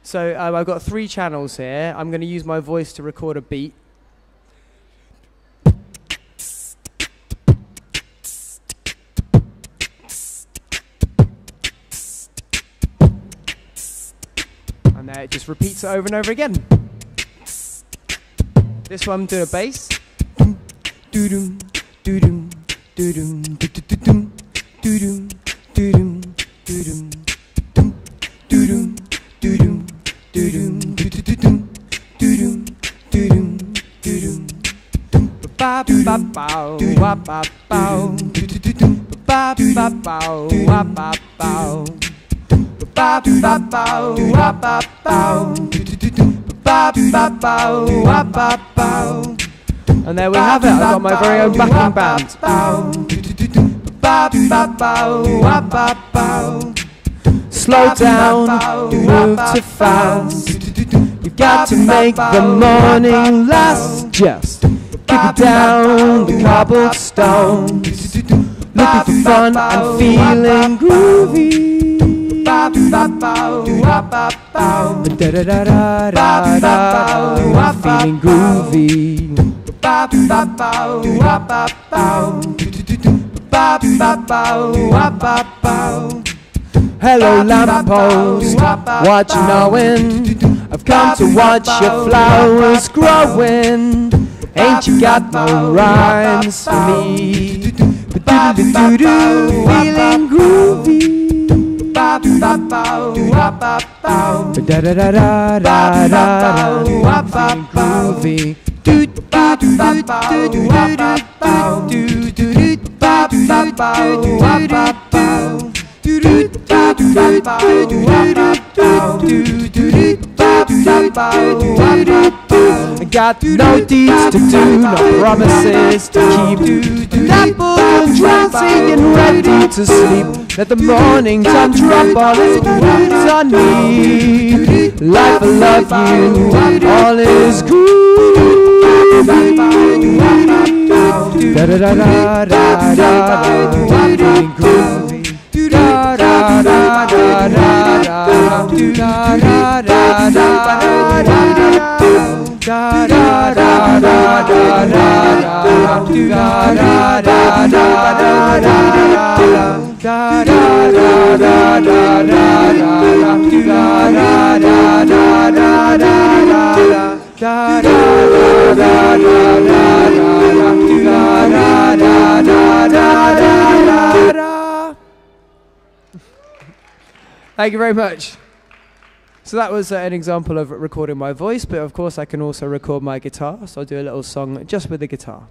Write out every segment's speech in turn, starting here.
So I've got 3 channels here. I'm going to use my voice to record a beat. And there it just repeats it over and over again. This one I'm doing a bass. Doo-doom, doo-doom, doo-doom, doo-doo-doo-doom, doo-doom, doo-doom, doo-doom, doo-doom, doo-doom, doo-doom, doo-doo-doo-doom, doo-doom, doo-doom, doo-doom. Ba-ba-ba-bow, wa-ba-bow, doo-doo-doo-doom, ba-ba-bow, wa-ba-bow, ba-ba-bow, wa-ba-bow, doo-doo-doo-doom, ba-ba-bow, wa-ba-bow. And there we have it, I've got my very own backing band. Slow down, you move too fast. You've got to make the morning last. Just kick down the cobblestone, looking for fun and feeling groovy. Feeling groovy. Hello lamppost, what you knowin'? I've come to watch your flowers growing. Ain't you got no rhymes for me? Ba-do-do-do-do, feeling groovy. Da-da-da-da-da-da-da, feeling groovy. I got no deeds to do, no promises to keep. Dappled and drowsy and ready to sleep. Let the morning sun drop all its burdens on me. Life, I love you, all is good. Da da da da da da, feeling groovy. Da da da da da da, da da da da da, da da da da da da, da da da da da. Da da da da da da da, da da da da da da, da da da da da. Thank you very much. So that was an example of recording my voice, but of course I can also record my guitar, so I'll do a little song just with the guitar.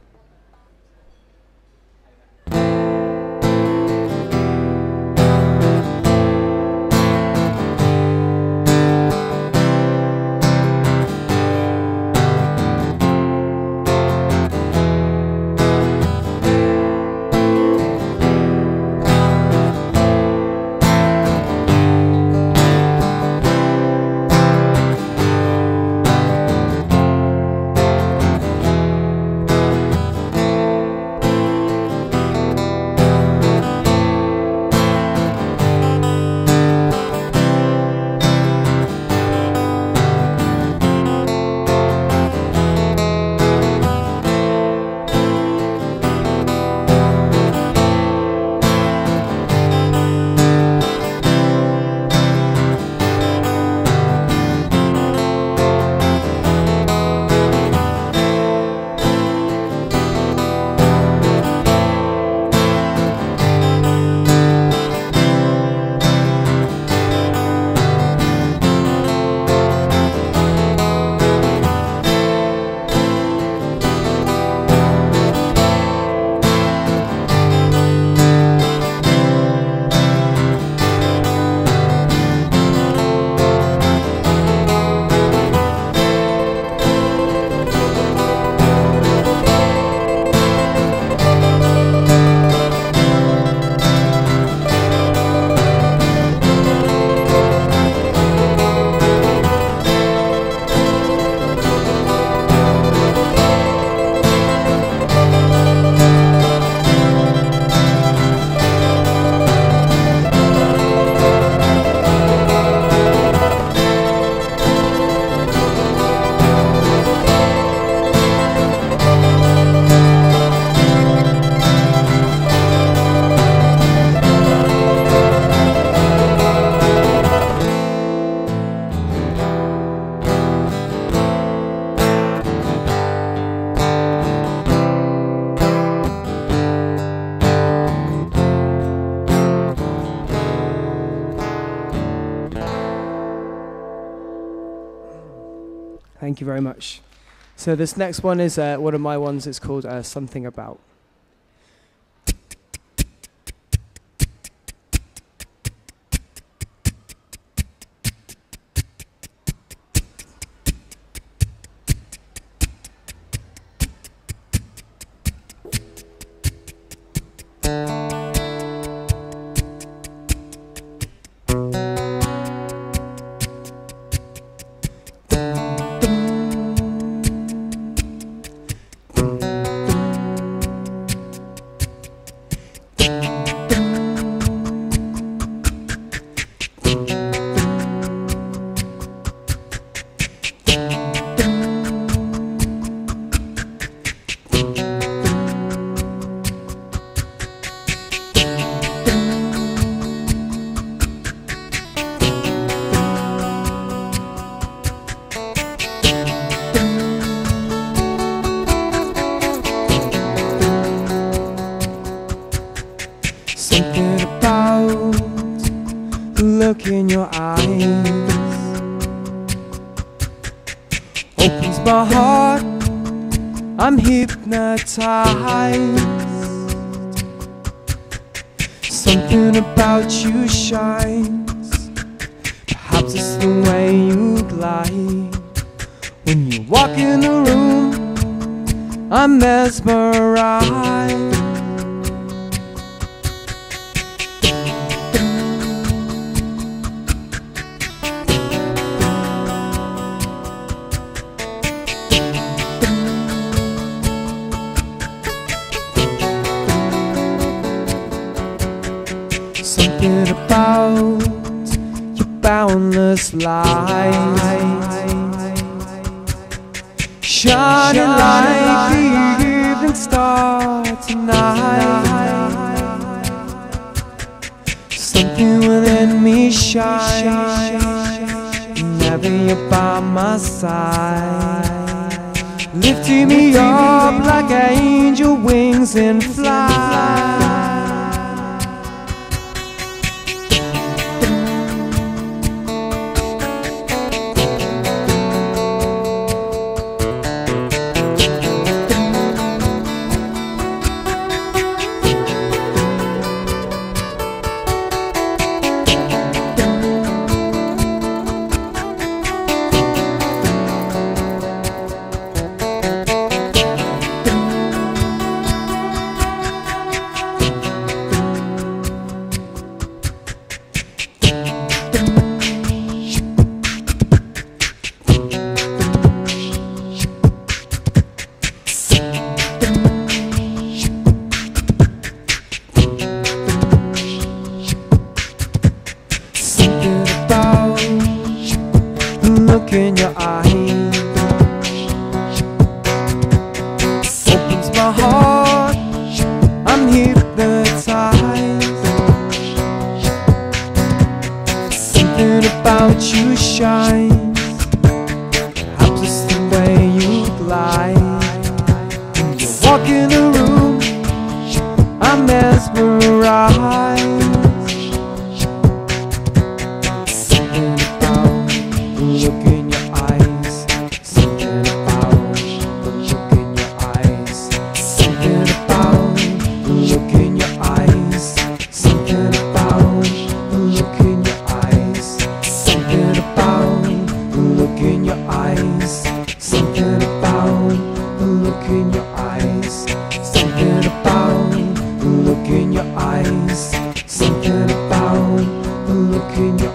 Thank you very much. So this next one is one of my ones. It's called Something About. Something about the look in your eyes opens my heart, I'm hypnotized. Something about you shines, perhaps it's the way you glide. When you walk in the room, I'm mesmerized. Something about your boundless light, shining like the evening star tonight. Something within me shines whenever you're by my side, lifting me up like angel wings in flight. Look in your eyes opens my heart, I'm hypnotized. Something about you shines, perhaps it's the way you glide. When you walk in the room, I'm mesmerized. Look in your eyes, something about the look in your eyes, something about the look in your eyes, something about the look in your eyes, something about the look in your eyes, something about the look in your eyes, something about the look in your eyes, something about the look in your eyes, something about look in your eyes, something about the look in your eyes, something about the look in your eyes, something about the look in your eyes, something about the look in your eyes, something about the look in your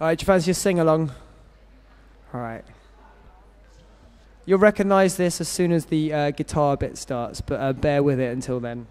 Alright, do you fancy a sing-along? Alright. You'll recognise this as soon as the guitar bit starts, but bear with it until then.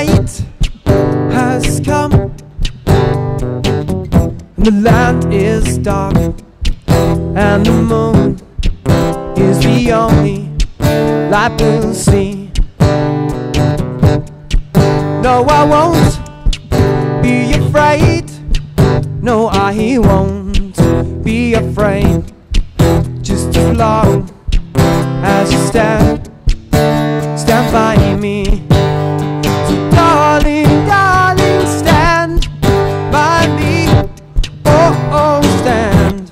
night has come and the land is dark and the moon is the only light we'll see. No, I won't be afraid. No, I won't be afraid. Just as long as you stand by me. So darling, darling, stand by me. Oh, oh, stand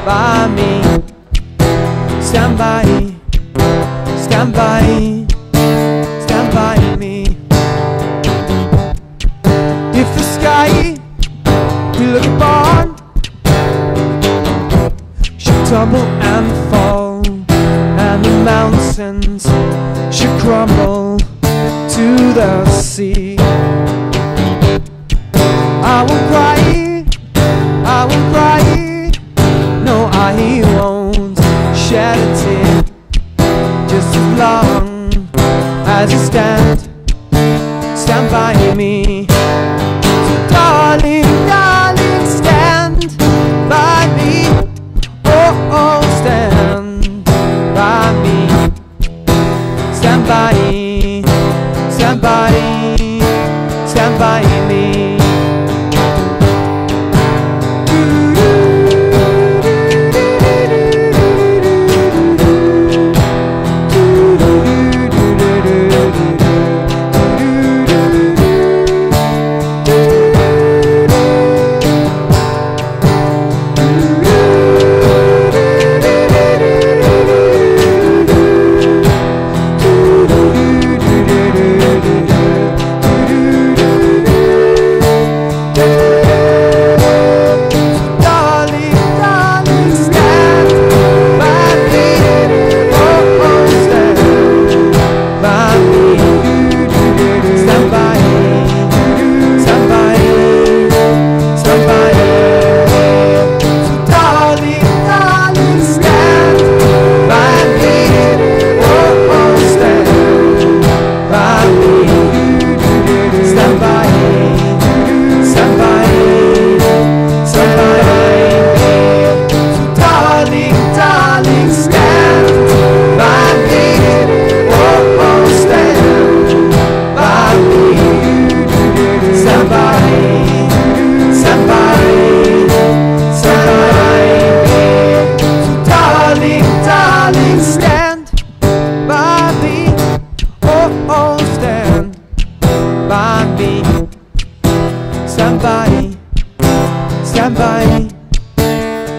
by me. Stand by, stand by, stand by me. If the sky we look upon should tumble and fall, and the mountains should crumble to the sea, I won't cry, I won't cry. No, I won't shed a tear. Just as long as you stand by me. So darling, darling, stand by me. Oh, oh, stand by me. Stand by, stand by, stand by me.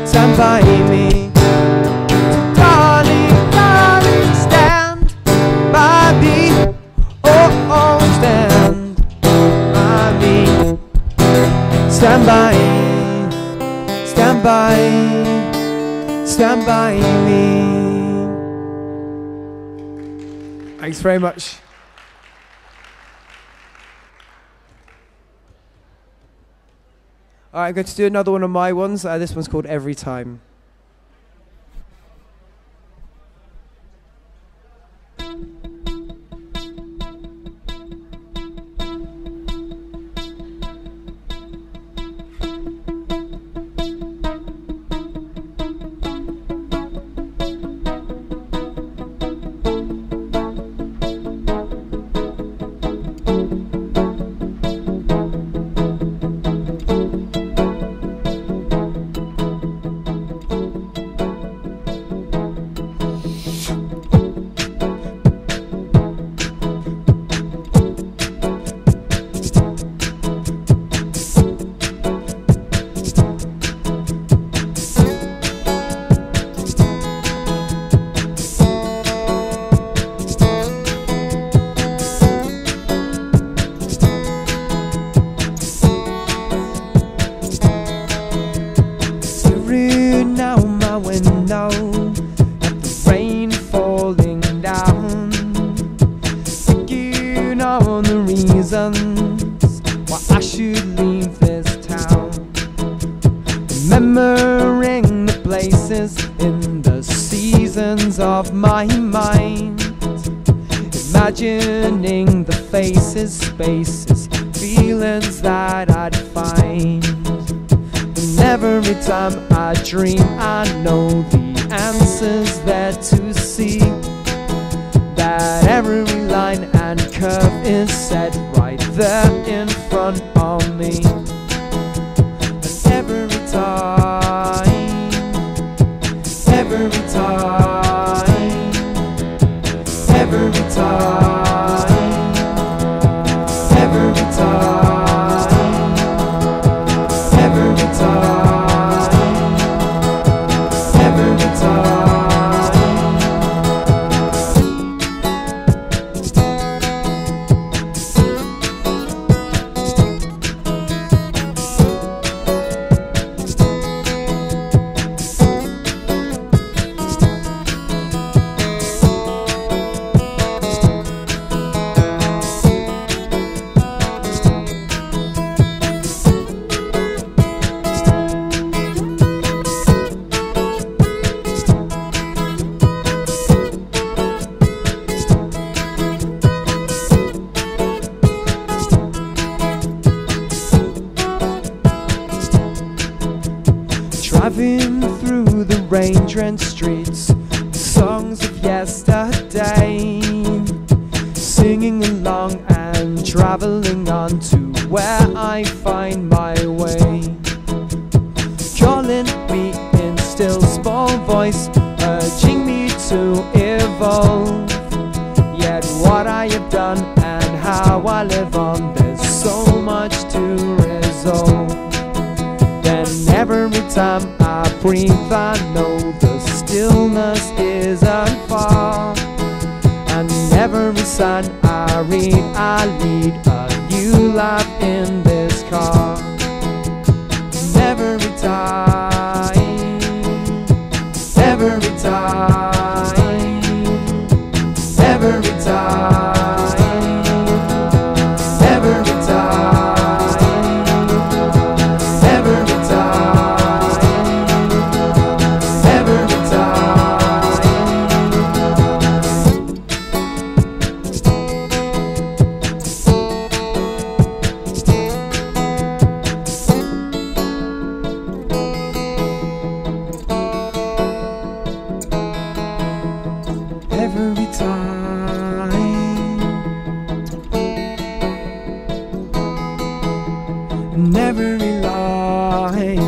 Stand by me. So darling, darling, stand by me. Oh, oh, stand by me. Stand by, stand by, stand by me. Thanks very much. Alright, I'm going to do another one of my ones. This one's called Every Time. Remembering the places in the seasons of my mind. imagining the faces, spaces, feelings that I'd find. And every time I dream, I know the answers there to see. That every line and curve is set right there in front of me. And every time, every time, every time, every time, every time, every time. Driving through the rain-drenched streets, songs of yesterday, singing along and traveling on to where I find my way. Calling me in still small voice, urging me to evolve. Yet what I have done and how I live on, there's so much to resolve. Then every time I breathe, I know the stillness isn't far. And every sign I read, I lead a new life in this car. And every time, every time, every time, every time, every time, every every time, and every line.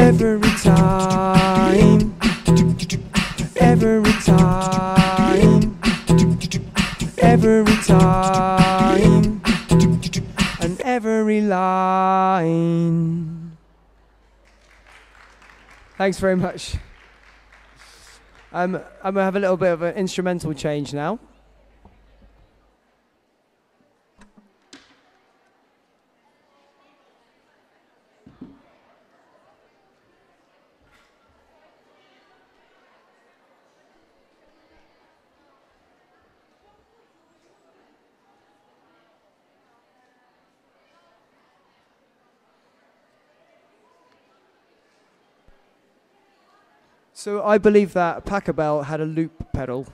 every time, every time, every time, and every line. Thanks very much. I'm going to have a little bit of an instrumental change now. So I believe that Pachelbel had a loop pedal.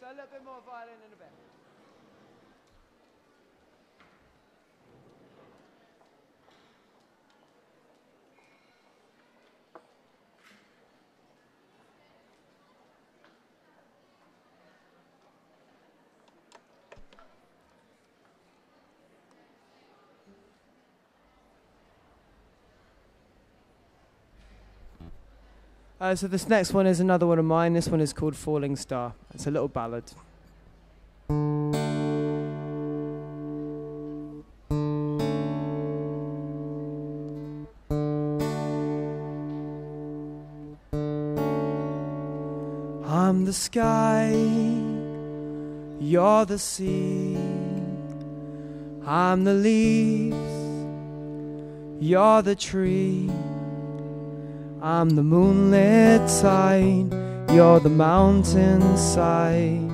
So a little bit more violin in a bit. So this next one is another one of mine. This one is called Falling Star. It's a little ballad. I'm the sky, you're the sea. I'm the leaves, you're the tree. I'm the moonlit side, you're the mountainside.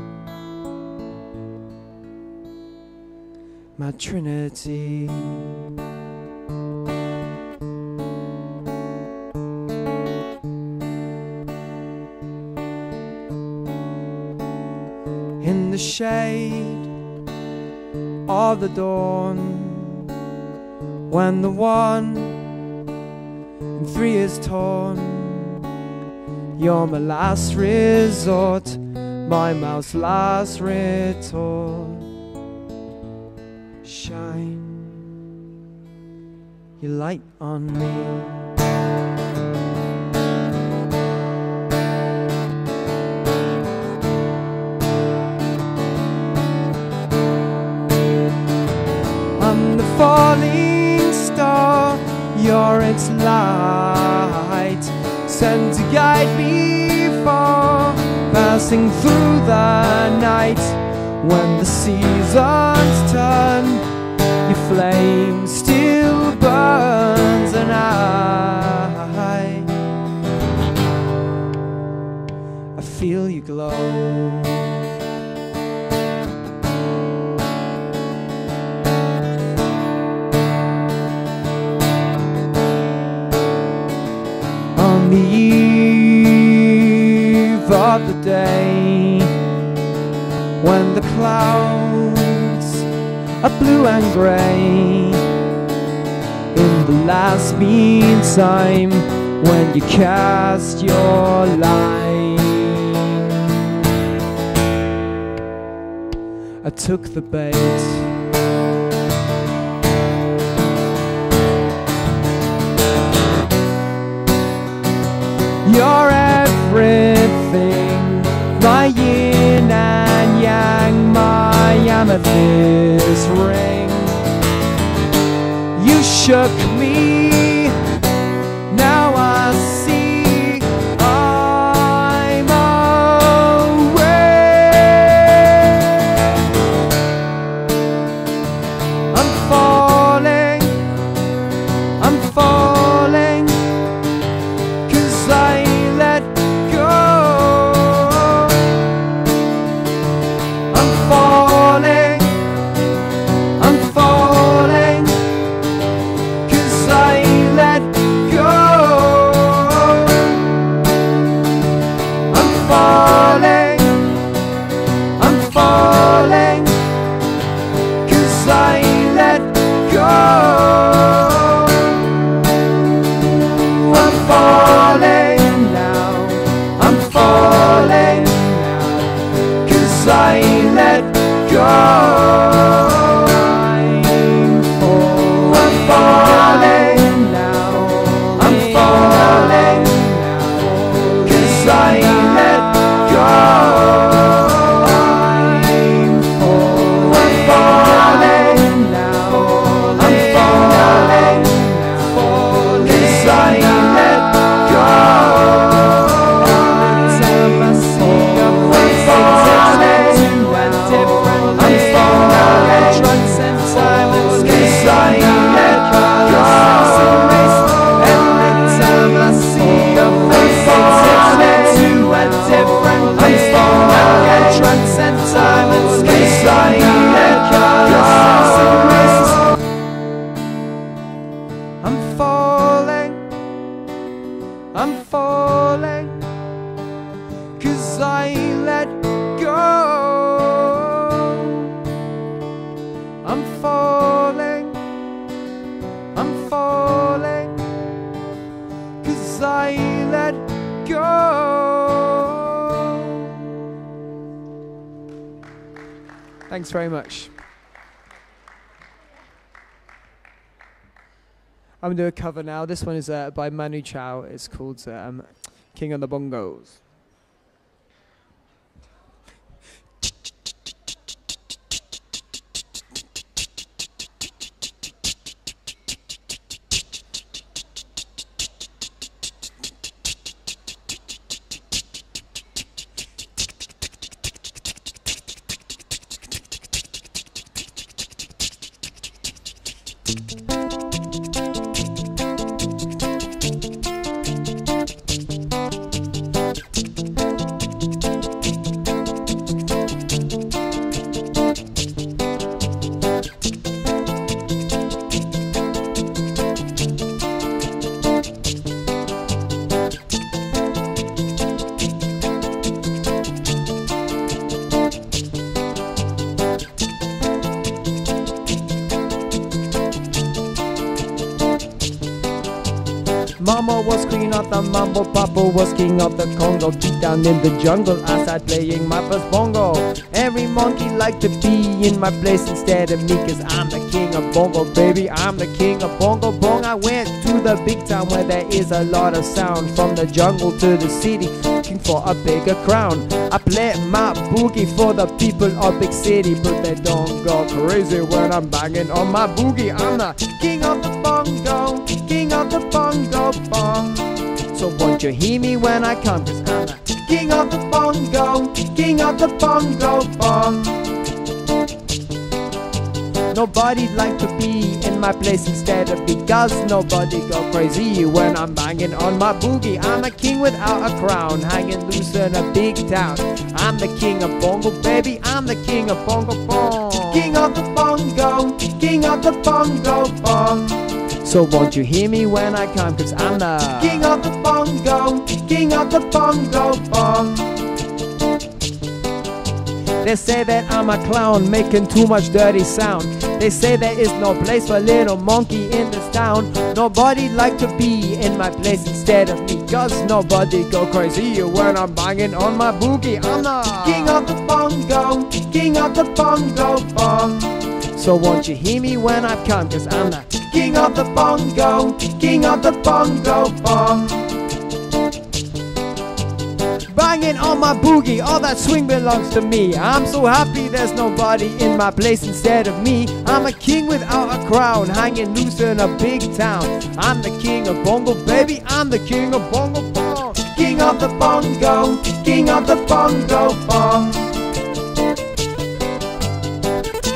my Trinity. In the shade of the dawn, when the 1 and 3 is torn, you're my last resort, my mouth's last retort. Shine your light on me. I'm the falling star, you're its light, sent to guide me far, passing through the night. When the seasons turn, your flame still burns, and I feel you glow. On the eve of the day, when the clouds are blue and grey, in the last meantime, when you cast your line, I took the bait. You're everything, my yin and yang, my amethyst ring. You shook me, now I see I'm awake. I'm falling, I'm falling, 'cause I let go. I'm falling, 'cause I let go. I'm falling, 'cause I let go. I'm falling now, I'm falling now, 'cause I let go. I'm falling now, I'm falling now, 'cause I let go. I'm falling now, I'm falling now, 'cause I let go. Every time I see your face, it's new and different. I'm falling, drugs and time and space, 'cause I let go. Every time I see your face, it's new and different. I'm falling, drugs and time and space, 'cause I let go. I'm falling, I'm falling, 'cause I let go. I'm falling, 'cause I let go. Thanks very much. I'm going to do a cover now. This one is by Manu Chao. It's called King on the Bongos. Mama was queen of the mambo, Papa was king of the Congo. Deep down in the jungle I started playing my first bongo. Every monkey liked to be in my place instead of me, cause I'm the king of bongo, baby, I'm the king of bongo bong. I went to the big town where there is a lot of sound. From the jungle to the city, looking for a bigger crown. I play my boogie for the people of big city, but they don't go crazy when I'm banging on my boogie. I'm the king of the bongo, king of the bongo bong. So won't you hear me when I come, cause I'm the king of the bongo, king of the bongo bong. Nobody'd like to be in my place instead of me, cause nobody go crazy when I'm banging on my boogie. I'm a king without a crown, hanging loose in a big town. I'm the king of bongo, baby, I'm the king of bongo bong. King of the bongo, king of the bongo bong. So won't you hear me when I come, cause I'm the king of the bongo, king of the bongo bong. They say that I'm a clown, making too much dirty sound. They say there is no place for a little monkey in this town. Nobody like to be in my place instead of me, cause nobody go crazy when I'm banging on my boogie. I'm the king of the bongo, king of the bongo bong. So won't you hear me when I come, cause I'm the king of the bongo, king of the bongo bong. Banging on my boogie, all that swing belongs to me. I'm so happy there's nobody in my place instead of me. I'm a king without a crown, hanging loose in a big town. I'm the king of bongo, baby, I'm the king of bongo bong. King of the bongo, king of the bongo bong.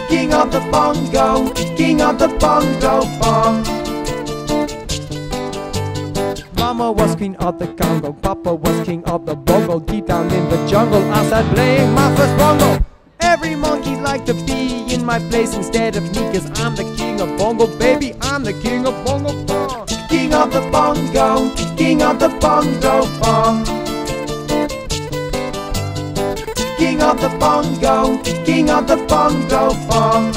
King of the bongo, king of the bongo bong. Mama was queen of the Congo, Papa was king of the bongo. Deep down in the jungle I started playing my first bongo. Every monkey liked to be in my place instead of me, cause I'm the king of bongo, baby, I'm the king of bongo bong. King of the bongo, king of the bongo bong. King of the bongo, king of the bongo bong.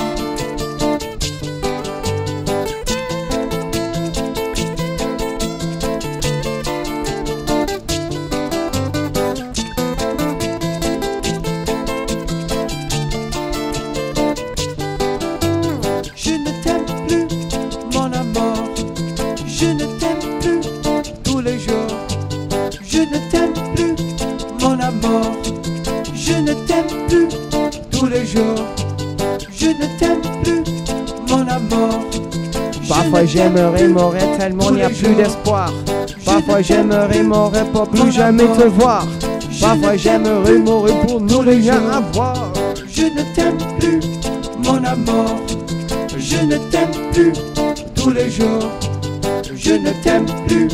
Parfois j'aimerais mourir tellement il n'y a plus d'espoir. Parfois j'aimerais mourir pour plus jamais te voir. Parfois j'aimerais mourir pour ne rien avoir. Je ne t'aime plus, mon amour. Je ne t'aime plus tous les jours. Je ne t'aime plus,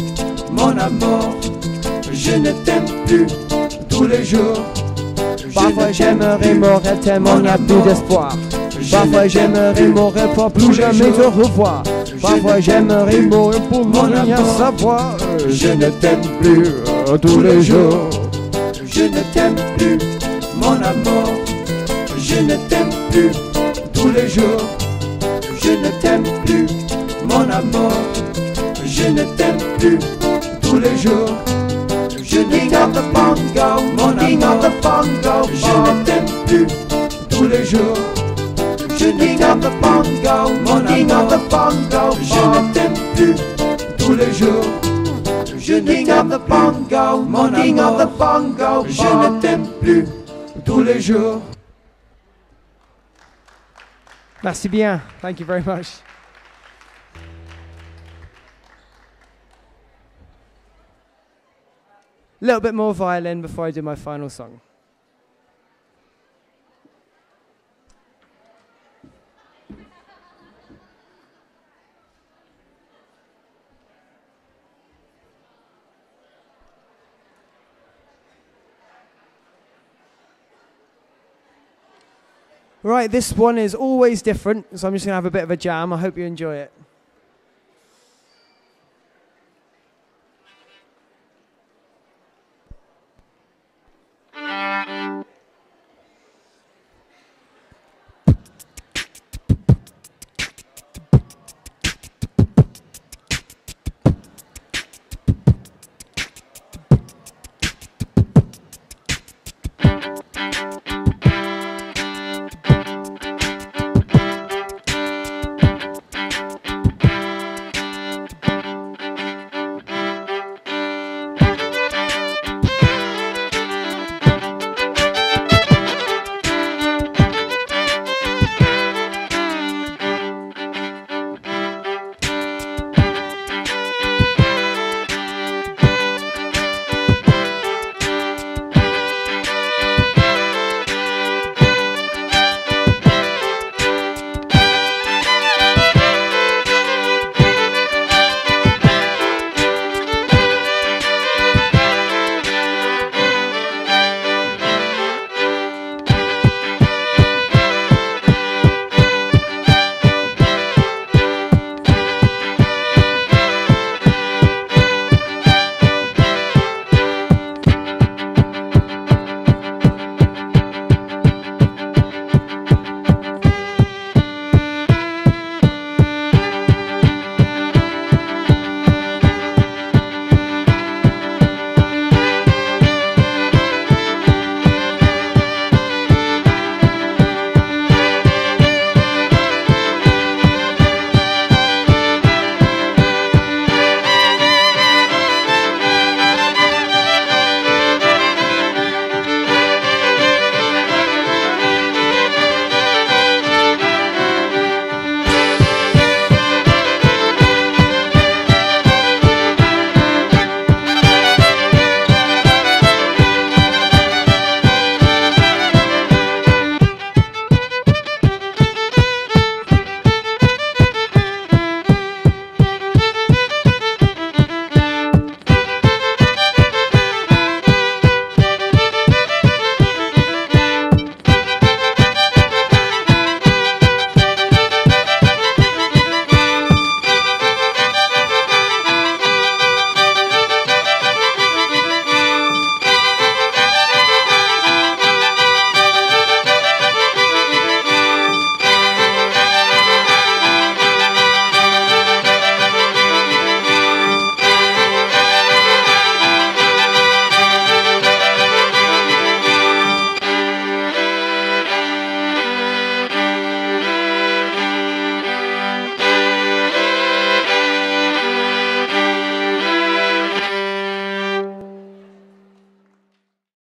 mon amour. Je ne t'aime plus tous les jours. Parfois j'aimerais mourir tellement il n'y a plus d'espoir. Parfois j'aimerais mourir pour plus jamais te revoir. Parfois j'aimerais mourir pour ne rien savoir. Je ne t'aime plus tous les jours. Je ne t'aime plus, mon amour. Je ne t'aime plus tous les jours. Je ne t'aime plus, mon amour. Je ne t'aime plus tous les jours. Je ne t'aime the bongo, mon amour. The bongo, je ne t'aime plus tous les jours. Je ne t'aime the bongo, mon amour. The bongo, je ne t'aime plus tous les jours. Je ne t'aime the bongo, mon amour. The bongo, je ne t'aime plus tous les jours. Merci bien. Thank you very much. A little bit more violin before I do my final song. Right, this one is always different, so I'm just going to have a bit of a jam. I hope you enjoy it.